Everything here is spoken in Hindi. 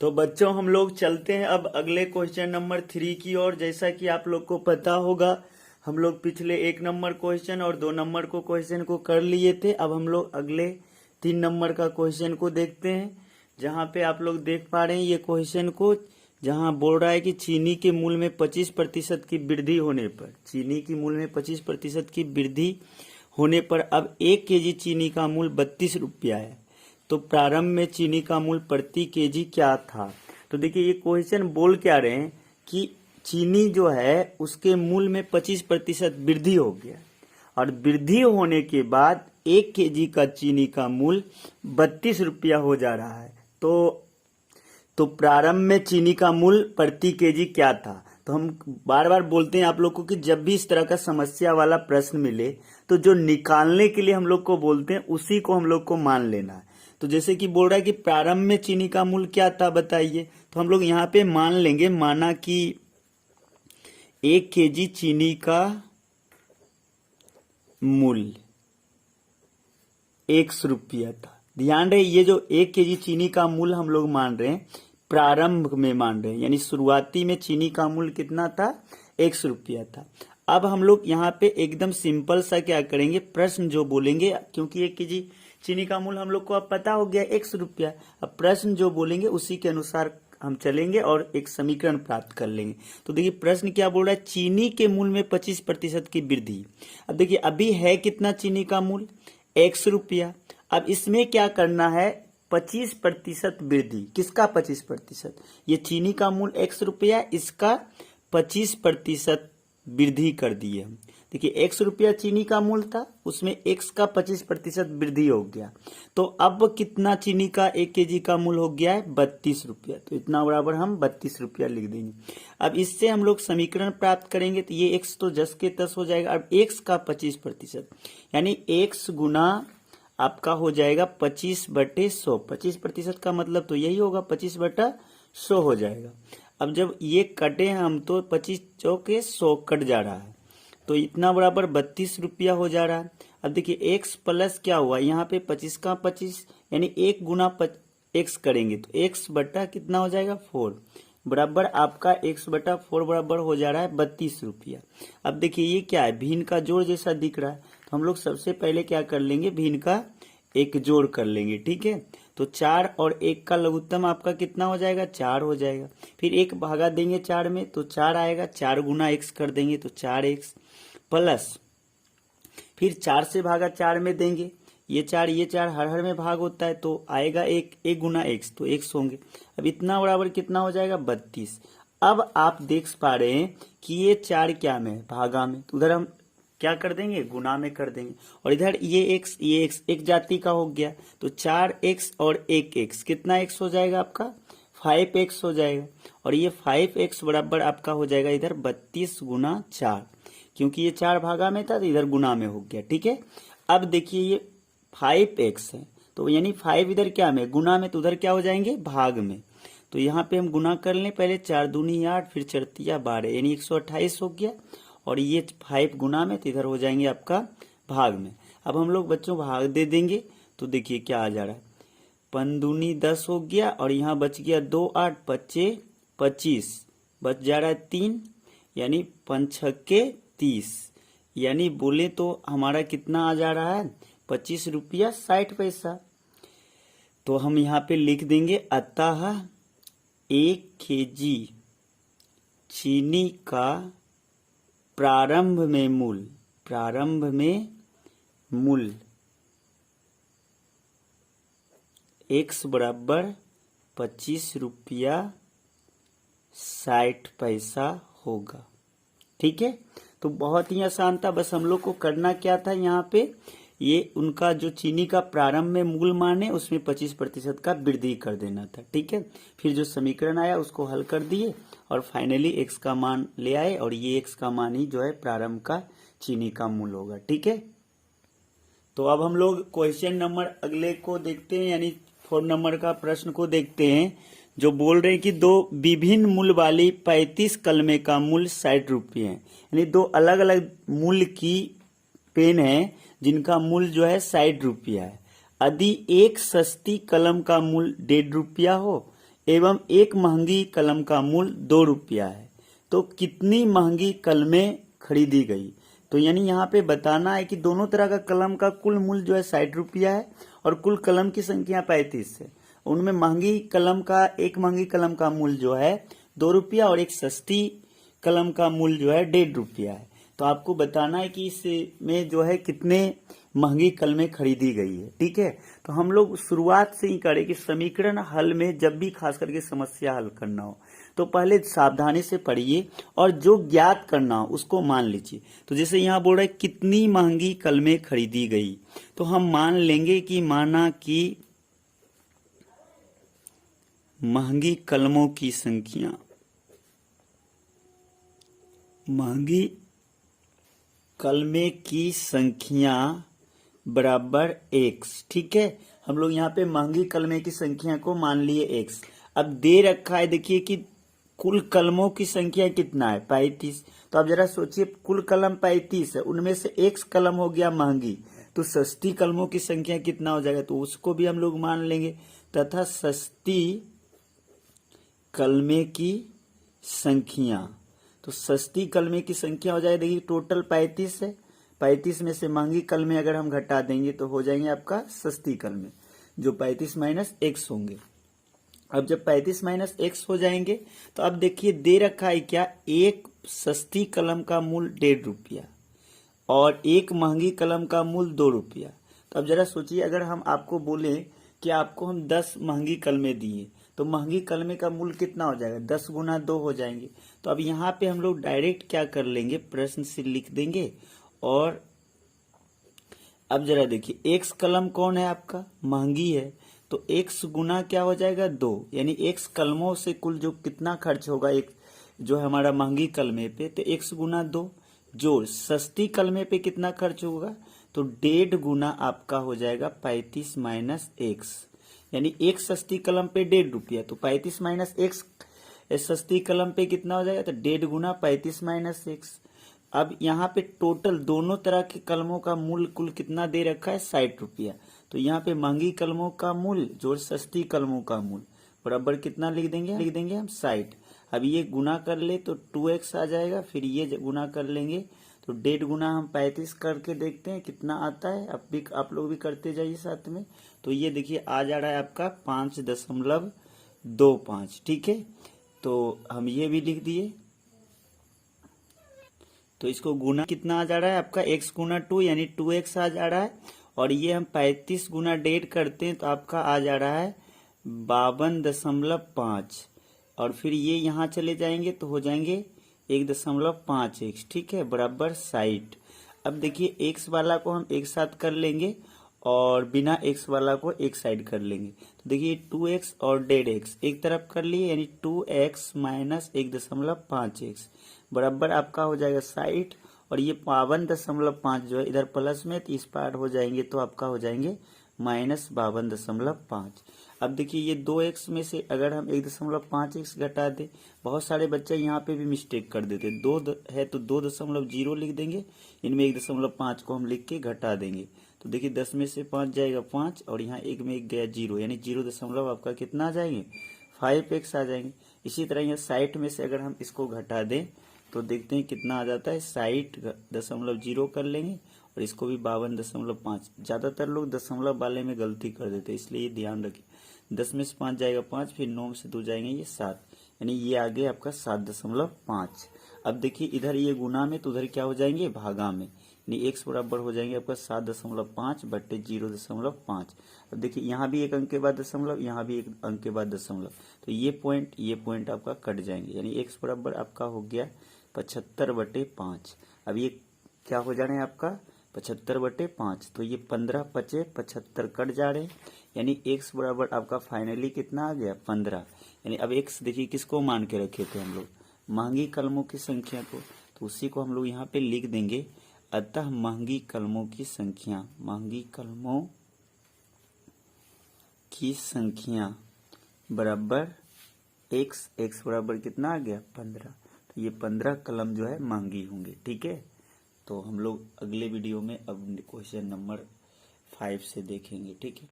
तो बच्चों हम लोग चलते हैं अब अगले क्वेश्चन नंबर 3 की ओर। जैसा कि आप लोग को पता होगा हम लोग पिछले 1 नंबर क्वेश्चन और 2 नंबर को क्वेश्चन को कर लिए थे। अब हम लोग अगले 3 नंबर का क्वेश्चन को देखते हैं, जहाँ पे आप लोग देख पा रहे हैं ये क्वेश्चन को, जहाँ बोल रहा है कि चीनी के मूल्य में 25% की वृद्धि होने पर, चीनी की मूल्य में 25% की वृद्धि होने पर अब 1 केजी चीनी का मूल्य 32 रुपया है। तो प्रारंभ में चीनी का मूल्य प्रति केजी क्या था। तो देखिए ये क्वेश्चन बोल क्या रहे हैं कि चीनी जो है उसके मूल्य में 25% वृद्धि हो गया और वृद्धि होने के बाद 1 केजी का चीनी का मूल्य 32 रुपया हो जा रहा है। तो प्रारंभ में चीनी का मूल्य प्रति केजी क्या था। तो हम बार बार बोलते हैं आप लोग को कि जब भी इस तरह का समस्या वाला प्रश्न मिले तो जो निकालने के लिए हम लोग को बोलते हैं उसी को हम लोग को मान लेना है। तो जैसे कि बोल रहा है कि प्रारंभ में चीनी का मूल्य क्या था बताइए, तो हम लोग यहाँ पे मान लेंगे, माना कि 1 केजी चीनी का मूल्य 100 रुपया था। ध्यान रहे ये जो 1 केजी चीनी का मूल्य हम लोग मान रहे हैं प्रारंभ में मान रहे हैं, यानी शुरुआती में चीनी का मूल्य कितना था, 100 रुपया था। अब हम लोग यहाँ पे एकदम सिंपल सा क्या करेंगे, प्रश्न जो बोलेंगे, क्योंकि 1 केजी चीनी का मूल्य हम लोग को अब पता हो गया 100 रुपया, अब प्रश्न जो बोलेंगे उसी के अनुसार हम चलेंगे और एक समीकरण प्राप्त कर लेंगे। तो देखिए प्रश्न क्या बोल रहा है, चीनी के मूल्य में 25% की वृद्धि। अब देखिए अभी है कितना चीनी का मूल्य, 100 रुपया। अब इसमें क्या करना है, 25% वृद्धि। किसका 25%, ये चीनी का मूल्य 100 रुपया, इसका 25% वृद्धि कर दिए हम। देखिए 100 रुपया चीनी का मूल्य था, उसमें x का 25% वृद्धि हो गया। तो अब कितना चीनी का 1 केजी का मूल्य हो गया है, 32 रुपया। तो इतना बराबर हम 32 रुपया लिख देंगे। अब इससे हम लोग समीकरण प्राप्त करेंगे, तो ये x तो 10 के 10 हो जाएगा। अब x का 25%, यानी x गुना आपका हो जाएगा 25/100। 25% का मतलब तो यही होगा, 25/100 हो जाएगा। अब जब ये कटे हम तो 25 चौके 100 कट जा रहा है, तो इतना बराबर 32 रुपया हो जा रहा है। अब देखिए x प्लस क्या हुआ, यहाँ पे 25 का 25, यानी 1 गुना x करेंगे तो x बटा कितना हो जाएगा, 4 बराबर आपका x/4 बराबर हो जा रहा है 32 रुपया। अब देखिए ये क्या है, भिन्न का जोड़ जैसा दिख रहा है, तो हम लोग सबसे पहले क्या कर लेंगे, भिन्न का एक जोड़ कर लेंगे, ठीक है। तो 4 और 1 का लघुत्तम आपका कितना हो जाएगा, 4 हो जाएगा। फिर 1 भागा देंगे 4 में तो 4 आएगा, 4 गुना x कर देंगे तो 4x प्लस, फिर 4 से भागा 4 में देंगे, ये 4 हर में भाग होता है तो आएगा 1 गुना x, तो x होंगे। अब इतना बराबर कितना हो जाएगा, 32। अब आप देख पा रहे हैं कि ये 4 क्या में है, भागा में, तो उधर हम क्या कर देंगे, गुना में कर देंगे। और इधर ये x एक जाति का हो गया, तो 4x और 1x कितना x हो जाएगा आपका, 5x हो जाएगा। और ये 5x बराबर आपका हो जाएगा इधर 32 गुना 4, क्योंकि ये 4 भागा में था तो इधर गुना में हो गया, ठीक है। अब देखिए ये 5x है, तो यानी 5 इधर क्या में, गुना में, तो उधर क्या हो जाएंगे, भाग में। तो यहाँ पे हम गुना कर लें, पहले 4 दूनी 8, फिर 4 तिया 12, यानी 128 हो गया। और ये 5 गुना में, तो इधर हो जाएंगे आपका भाग में। अब हम लोग बच्चों भाग दे देंगे, तो देखिए क्या आ जा रहा है, 5 दूनी 10 हो गया, और यहाँ बच गया 2 8 25 25, बच जा रहा है 3, यानी 5 छक्के 30, यानी बोले तो हमारा कितना आ जा रहा है, 25 रुपया 60 पैसा। तो हम यहाँ पे लिख देंगे, अतः 1 केजी चीनी का प्रारंभ में मूल्य x बराबर 25 रुपया 60 पैसा होगा, ठीक है। तो बहुत ही आसान था, बस हम लोग को करना क्या था, यहाँ पे ये उनका जो चीनी का प्रारंभ में मूल्य माने उसमें 25% का वृद्धि कर देना था, ठीक है। फिर जो समीकरण आया उसको हल कर दिए और फाइनली x का मान ले आए, और ये x का मान ही जो है प्रारंभ का चीनी का मूल्य होगा, ठीक है। तो अब हम लोग क्वेश्चन नंबर अगले को देखते हैं, यानी 4 नंबर का प्रश्न को देखते हैं, जो बोल रहे हैं कि 2 विभिन्न मूल्य वाली 35 कलमे का मूल्य 60 रुपये है। यानी 2 अलग अलग मूल्य की पेन है जिनका मूल्य जो है 60 रुपया है। यदि एक सस्ती कलम का मूल्य 1.5 रुपया हो, एवं एक महंगी कलम का मूल्य 2 रुपया है, तो कितनी महंगी कलमें खरीदी गई। तो यानी यहाँ पे बताना है कि दोनों तरह का कलम का कुल मूल्य जो है 60 रुपया है और कुल कलम की संख्या 35 है। उनमें एक महंगी कलम का मूल्य जो है 2 रुपया और एक सस्ती कलम का मूल्य जो है 1.5 रुपया है। तो आपको बताना है कि इसमें जो है कितने महंगी कलमें खरीदी गई है। ठीक है, तो हम लोग शुरुआत से ही करें कि समीकरण हल में जब भी खास करके समस्या हल करना हो तो पहले सावधानी से पढ़िए और जो ज्ञात करना हो उसको मान लीजिए। तो जैसे यहाँ बोल रहा है कितनी महंगी कलमें खरीदी गई, तो हम मान लेंगे कि माना कि महंगी कलमों की संख्या, महंगी कलमे की संख्या बराबर x। ठीक है, हम लोग यहाँ पे महंगी कलमे की संख्या को मान लिए x। अब दे रखा है देखिए कि कुल कलमों की संख्या कितना है 35। तो अब जरा सोचिए कुल कलम 35 है, उनमें से x कलम हो गया महंगी, तो सस्ती कलमों की संख्या कितना हो जाएगा, तो उसको भी हम लोग मान लेंगे। तथा सस्ती कलमे की संख्या, तो सस्ती कलमे की संख्या हो जाएगी, देखिए टोटल 35 है, 35 में से महंगी कलमे अगर हम घटा देंगे तो हो जाएंगे आपका सस्ती कलमे, जो 35 माइनस x होंगे। अब जब 35 माइनस x हो जाएंगे तो अब देखिए दे रखा है क्या, एक सस्ती कलम का मूल्य 1.5 रुपया और एक महंगी कलम का मूल्य 2 रुपया। तो अब जरा सोचिए अगर हम आपको बोले कि आपको हम 10 महंगी कलमे दिए तो महंगी कलमे का मूल्य कितना हो जाएगा, 10 गुना 2 हो जाएंगे। तो अब यहाँ पे हम लोग डायरेक्ट क्या कर लेंगे, प्रश्न से लिख देंगे। और अब जरा देखिए x कलम कौन है आपका, महंगी है, तो x गुना क्या हो जाएगा 2, यानी x कलमों से कुल जो कितना खर्च होगा एक जो है हमारा महंगी कलमे पे, तो x गुना 2, जो सस्ती कलमे पे कितना खर्च होगा, तो 1.5 गुना आपका हो जाएगा 35 माइनस x, यानी एक सस्ती कलम पे 1.5 रुपया, तो 35 माइनस x सस्ती कलम पे कितना हो जाएगा, तो 1.5 गुना 35 माइनस x। अब यहाँ पे टोटल दोनों तरह के कलमों का मूल्य कुल कितना दे रखा है 60 रुपया, तो यहाँ पे महंगी कलमों का मूल्य जो सस्ती कलमों का मूल्य बराबर कितना लिख देंगे हम 60। अब ये गुना कर ले तो 2x आ जाएगा, फिर ये गुना कर लेंगे तो 1.5 गुना हम 35 करके देखते हैं कितना आता है, आप लोग भी करते जाइए साथ में। तो ये देखिए आ जा रहा है आपका 5.25। ठीक है, तो हम ये भी लिख दिए। तो इसको गुना कितना आ जा रहा है आपका x गुना 2 यानी 2x आ जा रहा है, और ये हम 35 गुना 1.5 करते हैं तो आपका आ जा रहा है 52.5, और फिर ये यहाँ चले जाएंगे तो हो जाएंगे 1.5x। ठीक है, बराबर 60। अब देखिए x वाला को हम एक साथ कर लेंगे और बिना x वाला को एक साइड कर लेंगे। तो देखिए 2x और 1.5x एक तरफ कर लिए, यानी 2x माइनस 1.5x बराबर आपका हो जाएगा 60, और ये 52.5 जो है इधर प्लस में तो इस पार हो जाएंगे तो आपका हो जाएंगे माइनस 52.5। अब देखिए ये 2x में से अगर हम 1.5x घटा दें, बहुत सारे बच्चे यहाँ पे भी मिस्टेक कर देते, 2 है तो 2.0 लिख देंगे, इनमें 1.5 को हम लिख के घटा देंगे। तो देखिए 10 में से 5 जाएगा 5, और यहाँ 1 में 1 गया 0, यानी 0 आपका कितना आ जाएंगे 5x आ जाएंगे। इसी तरह यहाँ 60 में से अगर हम इसको घटा दें तो देखते हैं कितना आ जाता है, 60.0 कर लेंगे और इसको भी 52.5। ज्यादातर लोग दशमलव वाले में गलती कर देते हैं, इसलिए ध्यान रखिए। 10 में से 5 जाएगा 5, फिर 9 में से 2 जाएंगे ये 7, यानी ये आ गया आपका 7.5। अब देखिए इधर ये गुना में तो उधर क्या हो जाएंगे भागा में, यानी x बराबर हो जाएंगे आपका 7.5 बट्टे 0.5। अब देखिए यहाँ भी एक अंक के बाद दशमलव, यहाँ भी एक अंक के बाद दशमलव, तो ये पॉइंट आपका कट जाएंगे, यानी x बराबर आपका हो गया 75/5। अब ये क्या हो जा रहे हैं आपका 75/5, तो ये 15 × 5 = 75 कट जा रहे हैं, यानी x बराबर आपका फाइनली कितना आ गया 15। यानी अब x देखिए किसको मान के रखे थे हम लोग, महंगी कलमों की संख्या को, तो उसी को हम लोग यहाँ पे लिख देंगे। अतः महंगी कलमों की संख्या बराबर x बराबर कितना आ गया 15, तो ये 15 कलम जो है महंगी होंगे। ठीक है, तो हम लोग अगले वीडियो में अब क्वेश्चन नंबर 5 से देखेंगे। ठीक है।